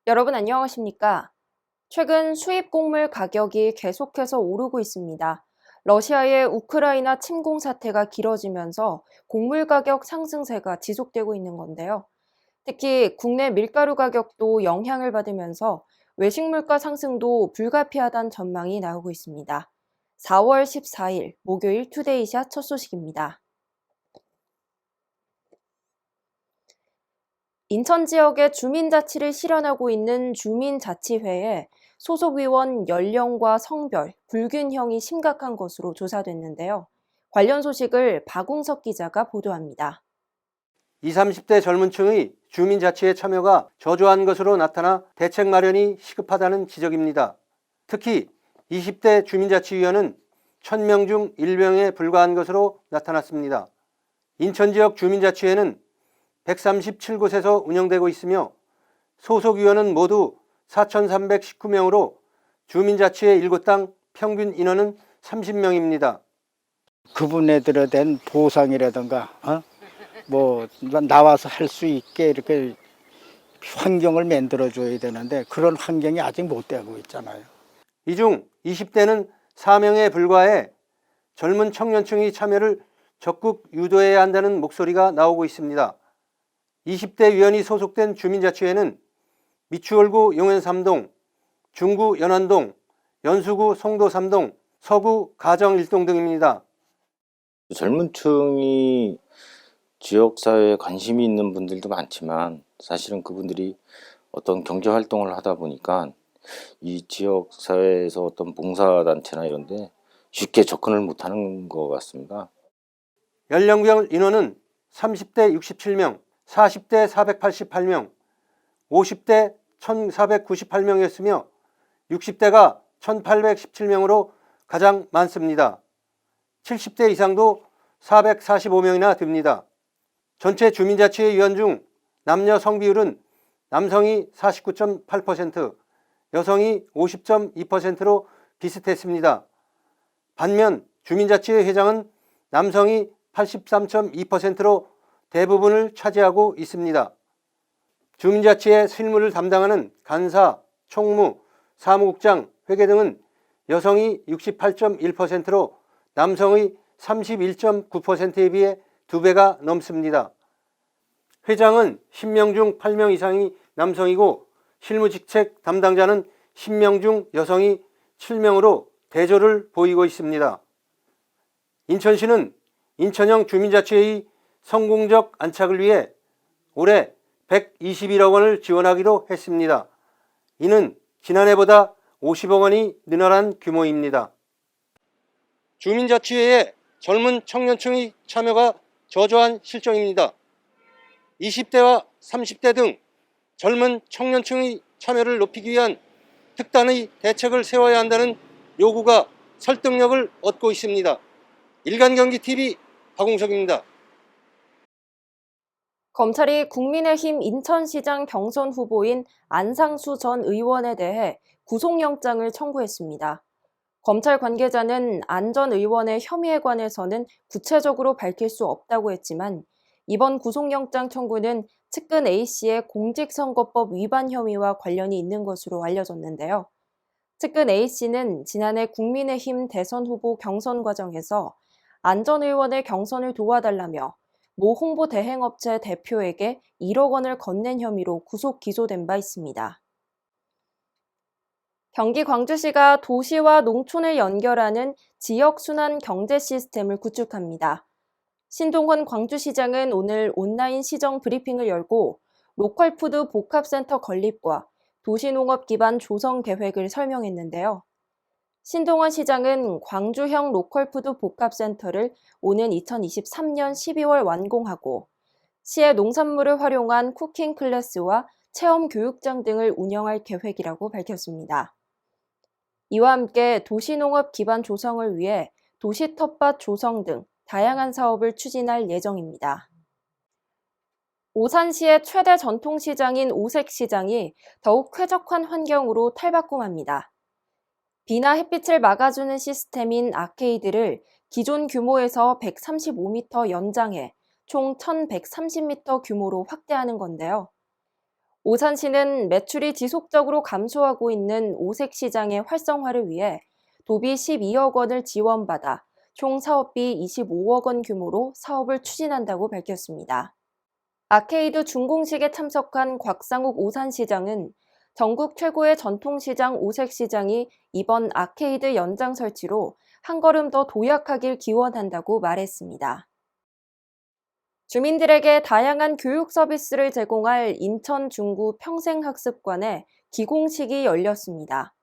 여러분 안녕하십니까? 최근 수입 곡물 가격이 계속해서 오르고 있습니다. 러시아의 우크라이나 침공 사태가 길어지면서 곡물 가격 상승세가 지속되고 있는 건데요. 특히 국내 밀가루 가격도 영향을 받으면서 외식 물가 상승도 불가피하다는 전망이 나오고 있습니다. 4월 14일 목요일 투데이샷 첫 소식입니다. 인천 지역의 주민자치를 실현하고 있는 주민자치회에 소속 의원 연령과 성별, 불균형이 심각한 것으로 조사됐는데요. 관련 소식을 박웅석 기자가 보도합니다. 20, 30대 젊은 층의 주민자치에 참여가 저조한 것으로 나타나 대책 마련이 시급하다는 지적입니다. 특히 20대 주민자치위원은 1000명 중 1명에 불과한 것으로 나타났습니다. 인천 지역 주민자치회는 137곳에서 운영되고 있으며 소속 위원은 모두 4,319명으로 주민자치회 1곳당 평균 인원은 30명입니다. 그분들에 대한 보상이라든가 뭐 나와서 할 수 있게 이렇게 환경을 만들어 줘야 되는데 그런 환경이 아직 못 되고 있잖아요. 이 중 20대는 4명에 불과해 젊은 청년층의 참여를 적극 유도해야 한다는 목소리가 나오고 있습니다. 20대 위원이 소속된 주민자치회는 미추홀구 용현 3동, 중구 연안동, 연수구 송도 3동, 서구 가정 1동 등입니다. 젊은 층이 지역사회에 관심이 있는 분들도 많지만 사실은 그분들이 어떤 경제활동을 하다 보니까 이 지역사회에서 어떤 봉사단체나 이런 데 쉽게 접근을 못하는 것 같습니다. 연령별 인원은 30대 67명, 40대 488명, 50대 1498명이었으며 60대가 1817명으로 가장 많습니다. 70대 이상도 445명이나 됩니다. 전체 주민자치회 위원 중 남녀 성비율은 남성이 49.8%, 여성이 50.2%로 비슷했습니다. 반면 주민자치회 회장은 남성이 83.2%로 대부분을 차지하고 있습니다. 주민자치회 실무를 담당하는 간사, 총무, 사무국장, 회계 등은 여성이 68.1%로 남성의 31.9%에 비해 2배가 넘습니다. 회장은 10명 중 8명 이상이 남성이고 실무직책 담당자는 10명 중 여성이 7명으로 대조를 보이고 있습니다. 인천시는 인천형 주민자치회의 성공적 안착을 위해 올해 121억 원을 지원하기로 했습니다. 이는 지난해보다 50억 원이 늘어난 규모입니다. 주민자치회에 젊은 청년층의 참여가 저조한 실정입니다. 20대와 30대 등 젊은 청년층의 참여를 높이기 위한 특단의 대책을 세워야 한다는 요구가 설득력을 얻고 있습니다. 일간경기TV 박웅석입니다. 검찰이 국민의힘 인천시장 경선 후보인 안상수 전 의원에 대해 구속영장을 청구했습니다. 검찰 관계자는 안 전 의원의 혐의에 관해서는 구체적으로 밝힐 수 없다고 했지만 이번 구속영장 청구는 측근 A씨의 공직선거법 위반 혐의와 관련이 있는 것으로 알려졌는데요. 측근 A씨는 지난해 국민의힘 대선 후보 경선 과정에서 안 전 의원의 경선을 도와달라며 모 홍보 대행업체 대표에게 1억 원을 건넨 혐의로 구속 기소된 바 있습니다. 경기 광주시가 도시와 농촌을 연결하는 지역순환 경제 시스템을 구축합니다. 신동헌 광주시장은 오늘 온라인 시정 브리핑을 열고 로컬푸드 복합센터 건립과 도시농업 기반 조성 계획을 설명했는데요. 신동헌 시장은 광주형 로컬푸드 복합센터를 오는 2023년 12월 완공하고 시의 농산물을 활용한 쿠킹 클래스와 체험 교육장 등을 운영할 계획이라고 밝혔습니다. 이와 함께 도시농업 기반 조성을 위해 도시 텃밭 조성 등 다양한 사업을 추진할 예정입니다. 오산시의 최대 전통시장인 오색시장이 더욱 쾌적한 환경으로 탈바꿈합니다. 비나 햇빛을 막아주는 시스템인 아케이드를 기존 규모에서 135m 연장해 총 1130m 규모로 확대하는 건데요. 오산시는 매출이 지속적으로 감소하고 있는 오색 시장의 활성화를 위해 도비 12억 원을 지원받아 총 사업비 25억 원 규모로 사업을 추진한다고 밝혔습니다. 아케이드 준공식에 참석한 곽상욱 오산시장은 전국 최고의 전통시장 오색시장이 이번 아케이드 연장 설치로 한 걸음 더 도약하길 기원한다고 말했습니다. 주민들에게 다양한 교육 서비스를 제공할 인천 중구 평생학습관의 기공식이 열렸습니다.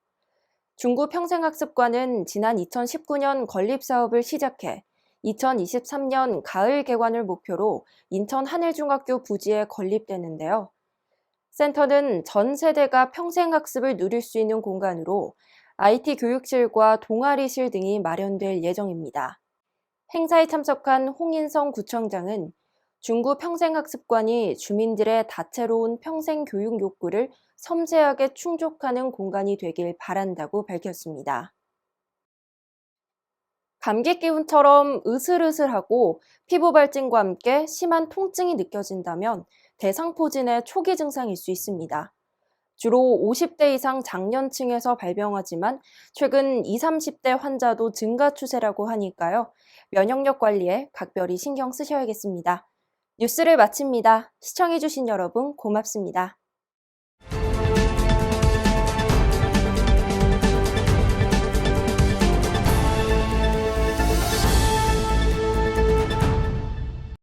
중구 평생학습관은 지난 2019년 건립사업을 시작해 2023년 가을 개관을 목표로 인천 하늘중학교 부지에 건립되는데요. 센터는 전 세대가 평생학습을 누릴 수 있는 공간으로 IT 교육실과 동아리실 등이 마련될 예정입니다. 행사에 참석한 홍인성 구청장은 중구 평생학습관이 주민들의 다채로운 평생 교육 욕구를 섬세하게 충족하는 공간이 되길 바란다고 밝혔습니다. 감기 기운처럼 으슬으슬하고 피부 발진과 함께 심한 통증이 느껴진다면 대상포진의 초기 증상일 수 있습니다. 주로 50대 이상 장년층에서 발병하지만 최근 20, 30대 환자도 증가 추세라고 하니까요. 면역력 관리에 각별히 신경 쓰셔야겠습니다. 뉴스를 마칩니다. 시청해주신 여러분 고맙습니다.